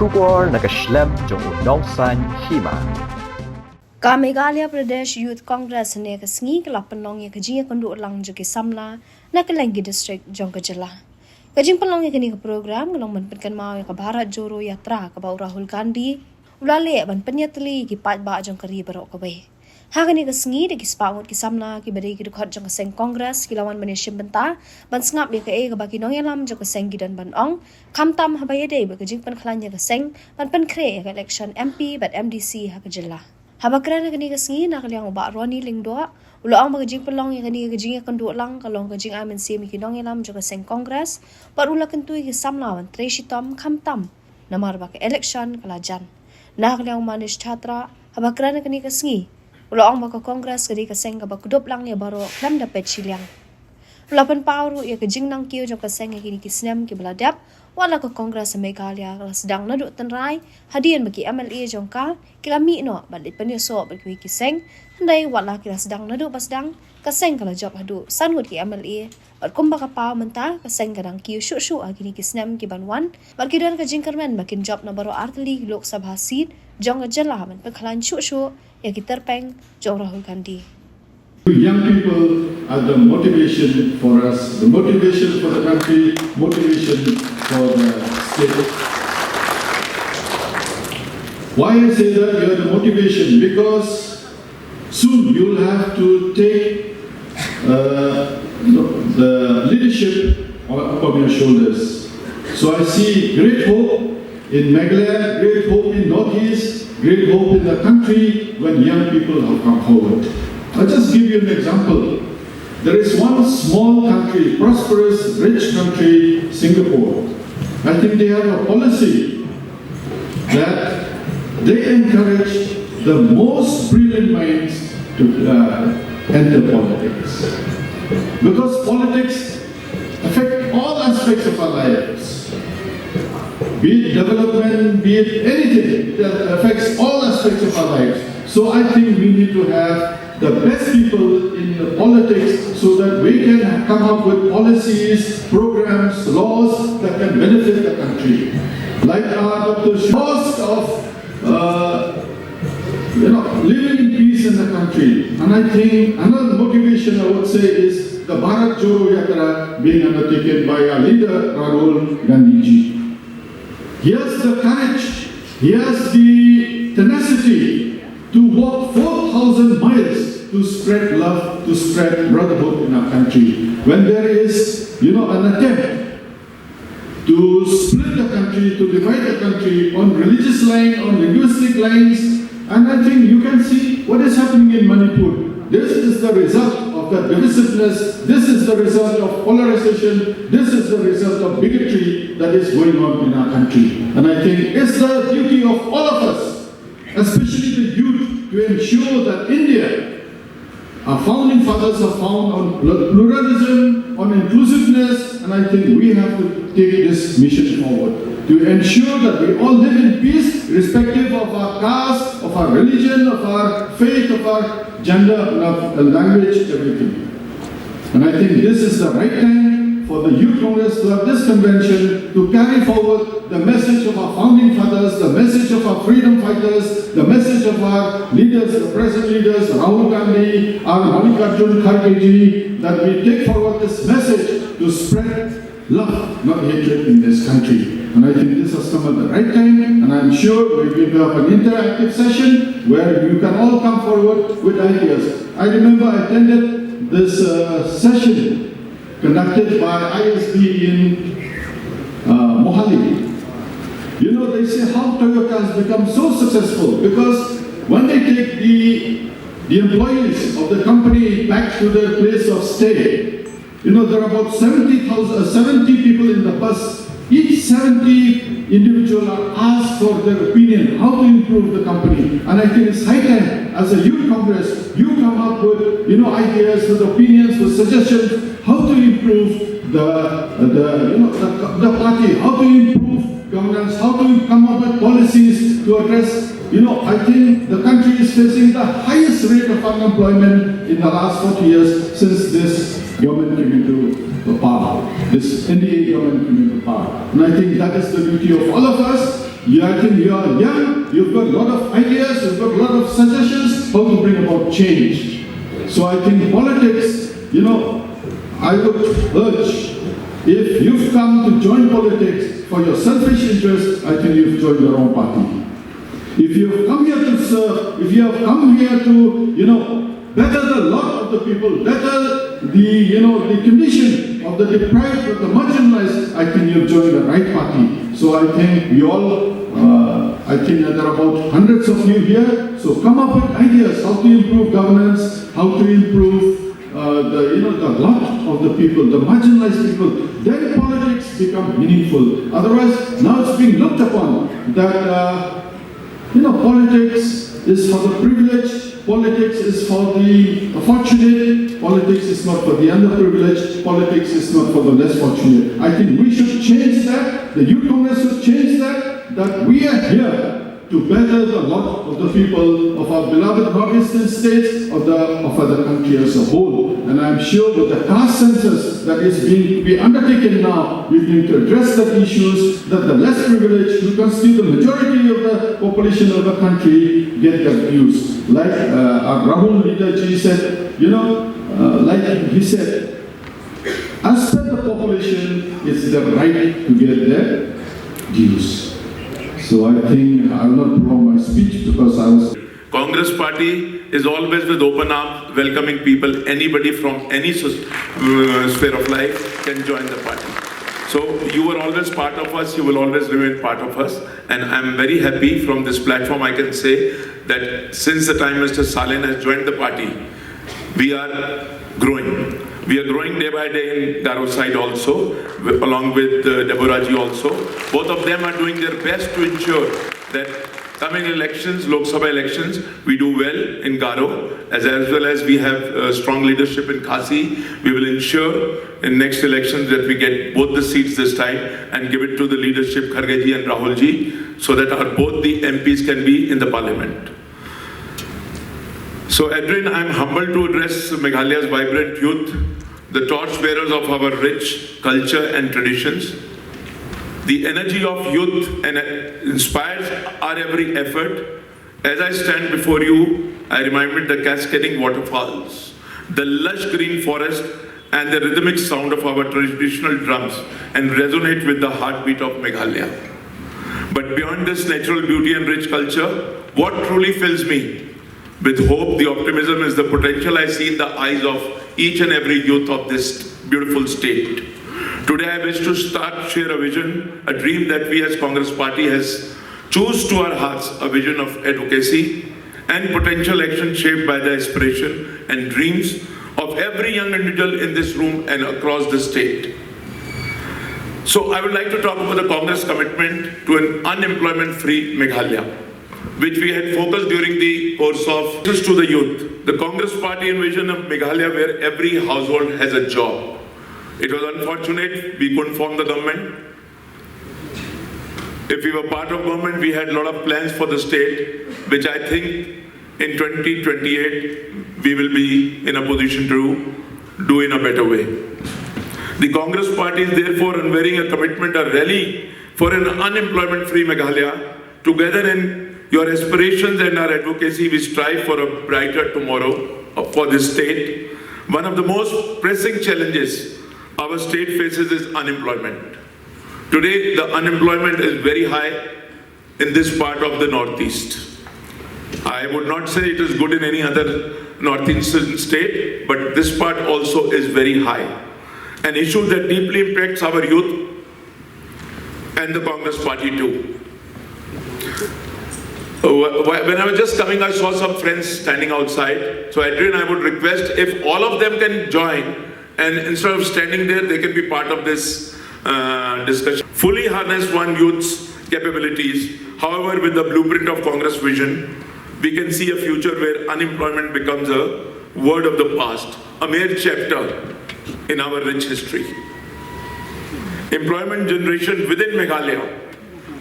Shubor Nakashlem Jong Nongsan Hima. Meghalaya Pradesh Youth Congress ne ka sngi ka lapalong ya ka jinga kondu lang jo ke Samla na Kalengi district jong ka jala. Ka Jingpynkhlaiñ ya kini ka program ngalong manpetkan mau ya ka Bharat Joro Yatra ka ba Rahul Gandhi ulale ban penyatli ki pat ba jong kari barok ka bai. Ha kini ka sngi de ki Spah ki Samla ki badai ki dukhat jong ka Seng Congress ki lawan Ïashimbynta ban sngap ya ka e ka ba ki nong yalam jong ka Seng gidan ban ong kamtam habaya de ba ka Jingpynkhlaiñ ya ka Seng ban penkre ya ka election MP bat MDC ha ka jala. Habakran na kani kasngi na kaliang ba Roni lingdoa ulo ang mga Jingpynkhlaiñ kani ka jinga kandu lang kalong ka jing amen sim kinong ilam jo ka Seng Congress parula kantuy ki Samla wan treshitom kamtam namar ba ka election kalajan na kaliang manish chatra habakran na kani kasngi ulo ang mga Congress kani ka Seng ka ba kudop lang ya baro klam da pet silyang ulapan pauru ya ka jing nang kiyo jo ka Seng kini ki snem ki baladap wala ka Congress sa Meghalaya kala sedang naduk tenrai hadian bagi MLA jongka kilami no balik penyeso bagi ki Seng handai wala kila sedang naduk pasdang ka Seng kala job hadu sangut ki MLA bat kumba ka pau menta ka Seng kadang ki shu agini ki snem ki banwan bagi dan ka jingkermen makin job na baro artli Lok Sabha seat jong jala man Jingpynkhlaiñ shu ya ki terpeng jong Rahul Gandhi. Young people are the motivation for us, the motivation for the country, motivation for the state. Why I say that you are the motivation? Because soon you will have to take the leadership upon your shoulders. So I see great hope in Meghalaya, great hope in Northeast, great hope in the country when young people have come forward. I'll just give you an example. There is one small country, prosperous, rich country, Singapore. I think they have a policy that they encourage the most brilliant minds to enter politics. Because politics affect all aspects of our lives. Be it development, be it anything, it affects all aspects of our lives. So I think we need to have the best people in the politics so that we can come up with policies, programs, laws that can benefit the country. Like Dr. Cost of living in peace in the country. And I think another motivation I would say is the Bharat Joro Yatra being undertaken by our leader Rahul Gandhi. He has the courage, he has the tenacity to walk 4,000 miles to spread love, to spread brotherhood in our country. When there is, an attempt to split the country, to divide the country on religious lines, on linguistic lines, and I think you can see what is happening in Manipur. This is the result of that divisiveness, this is the result of polarization, this is the result of bigotry that is going on in our country. And I think it's the duty of all of us, especially the youth, to ensure that India, our founding fathers are found on pluralism, on inclusiveness, and I think we have to take this mission forward to ensure that we all live in peace, irrespective of our caste, of our religion, of our faith, of our gender, of language, everything. And I think this is the right time for the Youth Congress to have this convention to carry forward the message of our founding fathers, the message of our freedom fighters, the message of our leaders, the present leaders, Rahul Gandhi, our Mallikarjun Kharge, that we take forward this message to spread love, not hatred in this country. And I think this has come at the right time, and I'm sure we're going to have an interactive session where you can all come forward with ideas. I remember I attended this session conducted by ISB in Mohali. They say how Toyota has become so successful because when they take the employees of the company back to their place of stay, there are about 70 people in the bus. Each 70 individuals are asked for their opinion, how to improve the company. And I think it's high time, as a youth congress, you come up with ideas, with opinions, with suggestions, how to improve the party, how to improve governance, how to come up with policies to address. I think the country is facing the highest rate of unemployment in the last 40 years since this government came into power, this NDA government came into power. And I think that is the duty of all of us. Yeah, I think you are young, you've got a lot of ideas, you've got a lot of suggestions how to bring about change. So I think politics, I would urge, if you've come to join politics for your selfish interest, I think you've joined the wrong party. If you have come here to serve, if you have come here to, better the lot of the people, better the condition of the deprived, of the marginalized, I think you've joined the right party. So I think we all, I think there are about hundreds of you here, so come up with ideas how to improve governance, how to improve the lot of the people, the marginalized people. Then politics become meaningful. Otherwise, now it's being looked upon that, politics is for the privileged, politics is for the fortunate, politics is not for the underprivileged, politics is not for the less fortunate. I think we should change that, the Youth Congress should change that we are here to better the lot of the people of our beloved northeastern states, of the country as a whole. And I'm sure with the caste census that is being to be undertaken now, we need to address the issues that the less privileged, who constitute the majority of the population of the country, get their views. Like our Rahul Leaderji said, like he said, as per the population, it's their right to get their views. So I think I will not prolong my speech because I was... Congress party is always with open arms, welcoming people. Anybody from any sphere of life can join the party. So you were always part of us, you will always remain part of us. And I'm very happy from this platform I can say that since the time Mr. Salen has joined the party, we are growing. We are growing day by day in Garo side also, along with Deborah ji also. Both of them are doing their best to ensure that coming elections, Lok Sabha elections, we do well in Garo, as well as we have strong leadership in Khasi. We will ensure in next elections that we get both the seats this time and give it to the leadership, Kharge ji and Rahul ji, so that both the MPs can be in the parliament. So Adrian, I am humbled to address Meghalaya's vibrant youth, the torchbearers of our rich culture and traditions. The energy of youth inspires our every effort. As I stand before you, I remember the cascading waterfalls, the lush green forest, and the rhythmic sound of our traditional drums, and resonate with the heartbeat of Meghalaya. But beyond this natural beauty and rich culture, what truly fills me with hope, the optimism, is the potential I see in the eyes of each and every youth of this beautiful state. Today I wish to share a vision, a dream that we as Congress Party has choose to our hearts, a vision of advocacy and potential action shaped by the aspiration and dreams of every young individual in this room and across the state. So I would like to talk about the Congress commitment to an unemployment-free Meghalaya, which we had focused during the course of just to the youth. The Congress Party envisioned a Meghalaya where every household has a job. It was unfortunate we couldn't form the government. If we were part of government, we had a lot of plans for the state, which I think in 2028 we will be in a position to do in a better way. The Congress Party is therefore unwavering a commitment, a rally for an unemployment-free Meghalaya. Together in your aspirations and our advocacy, we strive for a brighter tomorrow for this state. One of the most pressing challenges our state faces is unemployment. Today, the unemployment is very high in this part of the Northeast. I would not say it is good in any other Northeastern state, but this part also is very high. An issue that deeply impacts our youth and the Congress Party too. When I was just coming, I saw some friends standing outside. So Adrian, I would request if all of them can join, and instead of standing there, they can be part of this discussion. Fully harness one youth's capabilities. However, with the blueprint of Congress vision, we can see a future where unemployment becomes a word of the past, a mere chapter in our rich history. Employment generation within Meghalaya.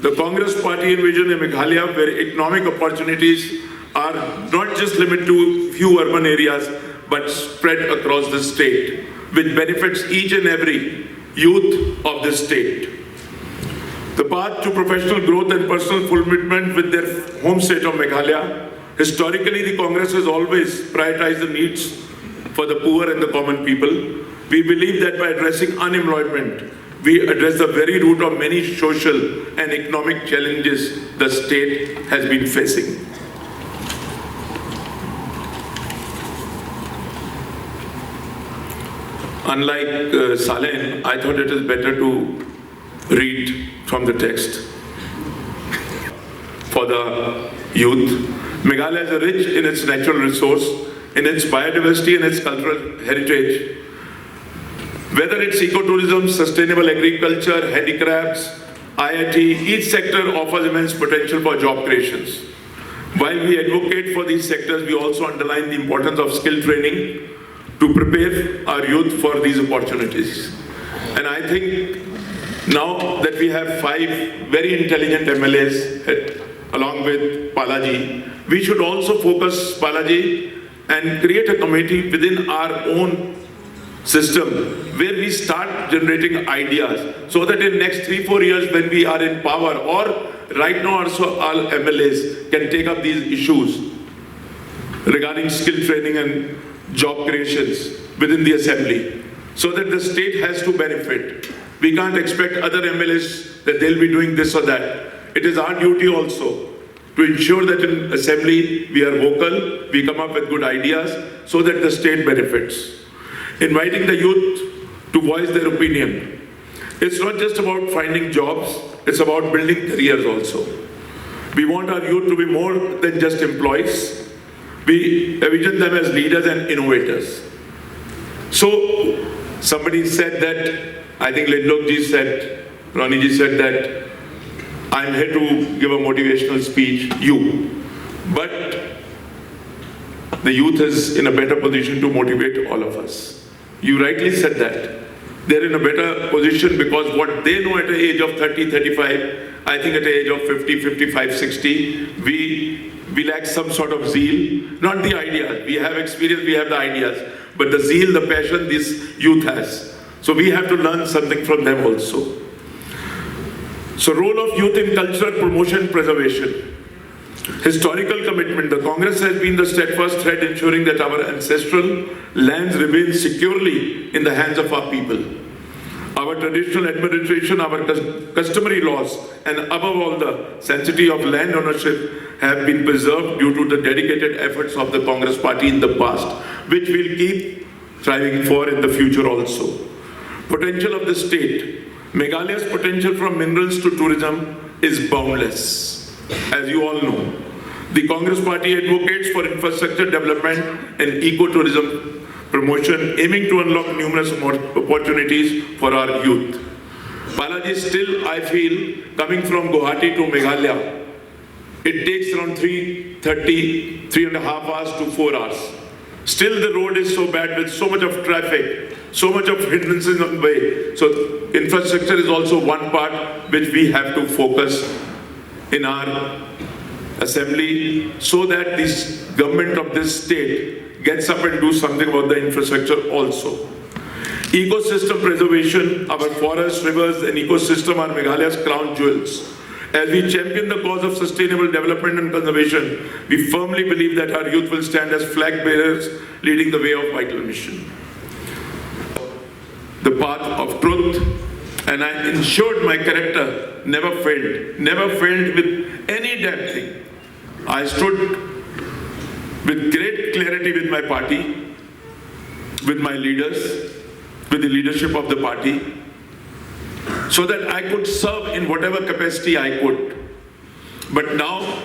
The Congress Party envisioned a Meghalaya where economic opportunities are not just limited to few urban areas, but spread across the state, which benefits each and every youth of the state. The path to professional growth and personal fulfillment with their home state of Meghalaya. Historically, the Congress has always prioritized the needs for the poor and the common people. We believe that by addressing unemployment, we address the very root of many social and economic challenges the state has been facing. Unlike Saleh, I thought it is better to read from the text. For the youth, Meghalaya is rich in its natural resource, in its biodiversity and its cultural heritage. Whether it's ecotourism, sustainable agriculture, handicrafts, IIT, each sector offers immense potential for job creations. While we advocate for these sectors, we also underline the importance of skill training to prepare our youth for these opportunities. And I think now that we have 5 very intelligent MLAs along with Balaji, we should also focus Balaji and create a committee within our own system where we start generating ideas so that in next 3-4 years when we are in power, or right now also our MLAs can take up these issues regarding skill training and job creations within the assembly so that the state has to benefit. We can't expect other MLAs that they'll be doing this or that. It is our duty also to ensure that in assembly we are vocal, we come up with good ideas so that the state benefits. Inviting the youth to voice their opinion. It's not just about finding jobs, it's about building careers also. We want our youth to be more than just employees. We envision them as leaders and innovators. So, somebody said that, I think Lindlokji said, Ronnie ji said that, I'm here to give a motivational speech, but the youth is in a better position to motivate all of us. You rightly said that. They're in a better position because what they know at the age of 30, 35, I think at the age of 50, 55, 60, we lack some sort of zeal, not the ideas. We have experience, we have the ideas, but the zeal, the passion this youth has. So we have to learn something from them also. So role of youth in cultural promotion, preservation. Historical commitment. The Congress has been the steadfast thread ensuring that our ancestral lands remain securely in the hands of our people. Our traditional administration, our customary laws, and above all the sanctity of land ownership have been preserved due to the dedicated efforts of the Congress party in the past, which we'll keep striving for in the future also. Potential of the state. Meghalaya's potential from minerals to tourism is boundless. As you all know, the Congress party advocates for infrastructure development and ecotourism promotion, aiming to unlock numerous opportunities for our youth. Balaji, still I feel, coming from Guwahati to Meghalaya, it takes around 3.5 hours to 4 hours. Still the road is so bad with so much of traffic, so much of hindrances on the way. So infrastructure is also one part which we have to focus in our assembly so that this government of this state gets up and do something about the infrastructure also. Ecosystem preservation, our forests, rivers and ecosystem are Meghalaya's crown jewels. As we champion the cause of sustainable development and conservation, we firmly believe that our youth will stand as flag bearers leading the way of vital mission. The path of truth, and I ensured my character never failed with any damn thing. I stood with great clarity with my party, with my leaders, with the leadership of the party, so that I could serve in whatever capacity I could. But now,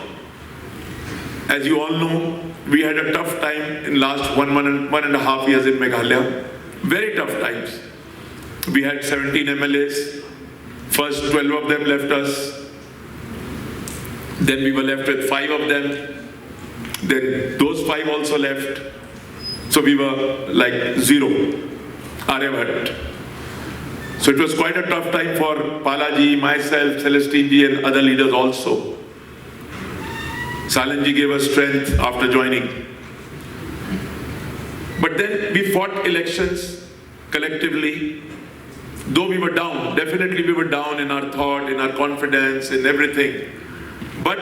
as you all know, we had a tough time in last one and a half years in Meghalaya. Very tough times. We had 17 MLAs. First 12 of them left us. Then we were left with 5 of them. Then those 5 also left. So we were like 0. Aryabhat. So it was quite a tough time for Balaji, myself, Celestine ji and other leaders also. Salanji gave us strength after joining. But then we fought elections collectively Though we were down, definitely we were down in our thought, in our confidence, in everything. But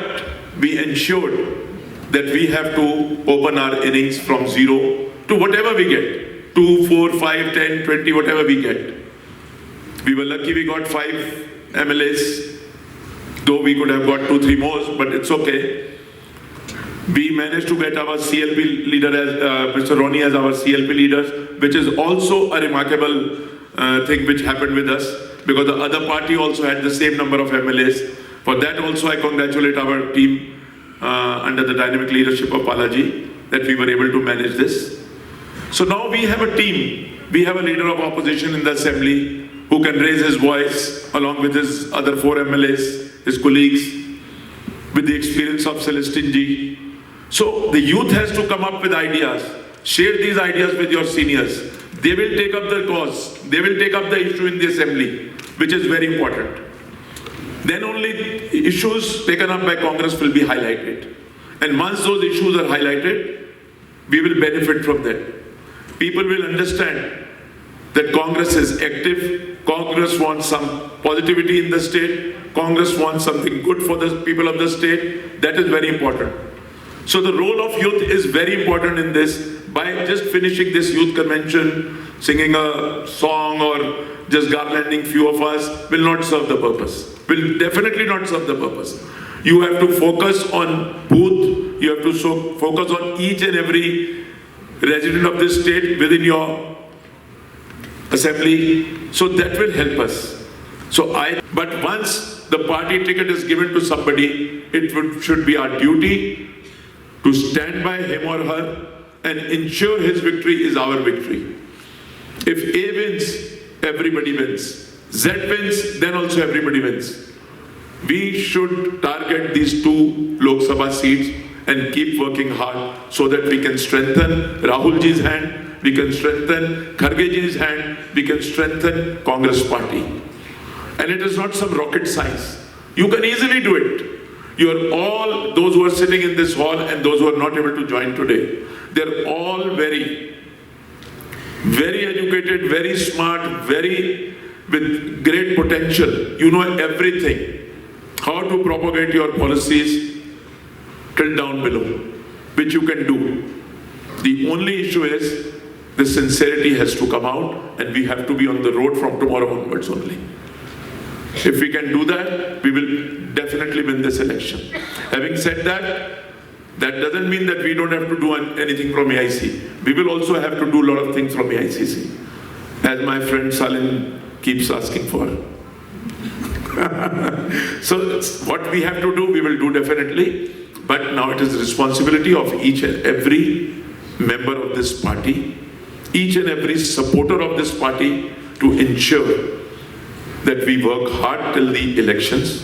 we ensured that we have to open our innings from 0 to whatever we get. 2, 4, 5, 10, 20, whatever we get. We were lucky we got 5 MLAs, though we could have got 2, 3 more, but it's okay. We managed to get our CLP leader as Mr. Roni as our CLP leader, which is also a remarkable thing which happened with us, because the other party also had the same number of MLAs. For that also I congratulate our team under the dynamic leadership of Balaji that we were able to manage this. So now we have a team, we have a leader of opposition in the assembly who can raise his voice along with his other 4 MLAs, his colleagues, with the experience of Celestine ji. So the youth has to come up with ideas, share these ideas with your seniors. They will take up the cause, they will take up the issue in the assembly, which is very important. Then only issues taken up by Congress will be highlighted. And once those issues are highlighted, we will benefit from that. People will understand that Congress is active, Congress wants some positivity in the state, Congress wants something good for the people of the state. That is very important. So the role of youth is very important in this. By just finishing this youth convention, singing a song or just garlanding few of us will not serve the purpose. Will definitely not serve the purpose. You have to focus on booth, you have to focus on each and every resident of this state within your assembly. So that will help us. But once the party ticket is given to somebody, should be our duty to stand by him or her and ensure his victory is our victory. If A wins, everybody wins. Z wins, then also everybody wins. We should target these 2 Lok Sabha seats and keep working hard so that we can strengthen Rahul ji's hand, we can strengthen Kharge ji's hand, we can strengthen Congress party. And it is not some rocket science. You can easily do it. You are all, those who are sitting in this hall and those who are not able to join today, they're all very educated, very smart, with great potential. You know everything. How to propagate your policies till down below, which you can do. The only issue is the sincerity has to come out and we have to be on the road from tomorrow onwards only. If we can do that, we will definitely win this election. Having said that, that doesn't mean that we don't have to do anything from AIC. We will also have to do a lot of things from AICC, as my friend Salim keeps asking for. So what we have to do, we will do definitely. But now it is the responsibility of each and every member of this party, each and every supporter of this party to ensure that we work hard till the elections.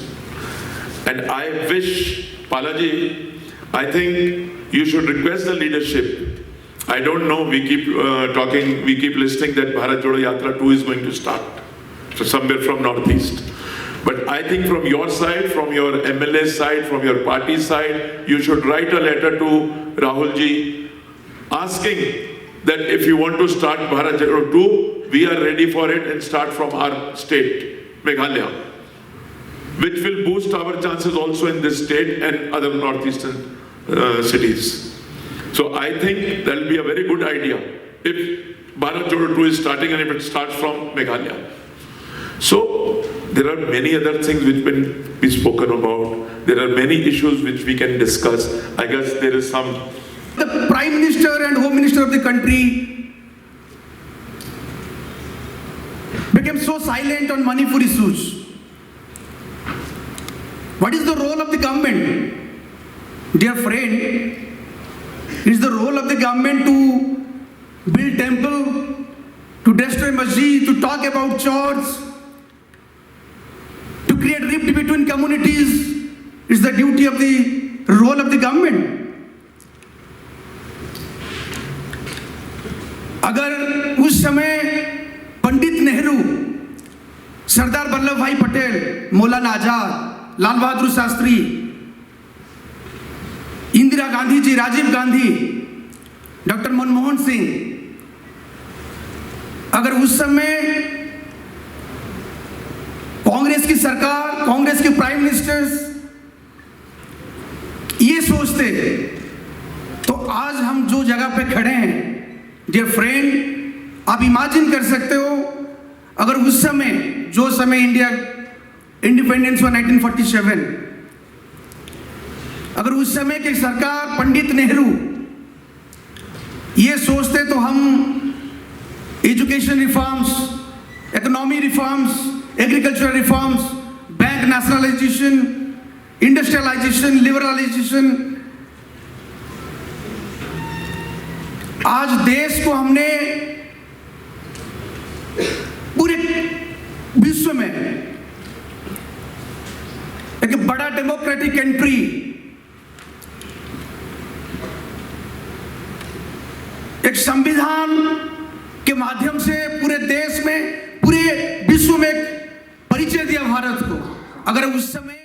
And I wish, Balaji, I think you should request the leadership. I don't know, we keep talking, we keep listening that Bharat Jodo Yatra 2 is going to start. So somewhere from Northeast. But I think from your side, from your MLA side, from your party side, you should write a letter to Rahul ji asking that if you want to start Bharat Jodo 2, we are ready for it and start from our state, Meghalaya, which will boost our chances also in this state and other northeastern cities. So I think that will be a very good idea if Bharat Jodo 2 is starting and if it starts from Meghalaya. So there are many other things which can be spoken about. There are many issues which we can discuss. I guess there is some. The Prime Minister and Home Minister of the country became so silent on Manipur issues. What is the role of the government? Dear friend, it is the role of the government to build temple, to destroy masjid, to talk about church, to create rift between communities. It's the duty of the role of the government. अगर उस समय पंडित नेहरू, सरदार वल्लभ भाई Patel, Maulana Azad, Lal Bahadur Shastri, Indira Gandhi ji, Rajiv Gandhi, doctor Manmohan Singh, अगर उस समय कांग्रेस की सरकार, कांग्रेस के प्राइम मिनिस्टर्स ये सोचते तो आज हम जो जगह पे खड़े हैं, डियर फ्रेंड, आप इमेजिन कर सकते हो अगर उस समय, जो समय इंडिया इंडिपेंडेंस हुआ 1947, अगर उस समय की सरकार पंडित नेहरू ये सोचते तो हम education reforms, economy reforms, agricultural reforms, bank nationalisation, industrialisation, liberalisation, आज देश को हमने पूरे विश्व में एक बड़ा डेमोक्रेटिक कंट्री, एक संविधान के माध्यम से पूरे देश में, पूरे विश्व में एक परिचय दिया भारत को। अगर उस समय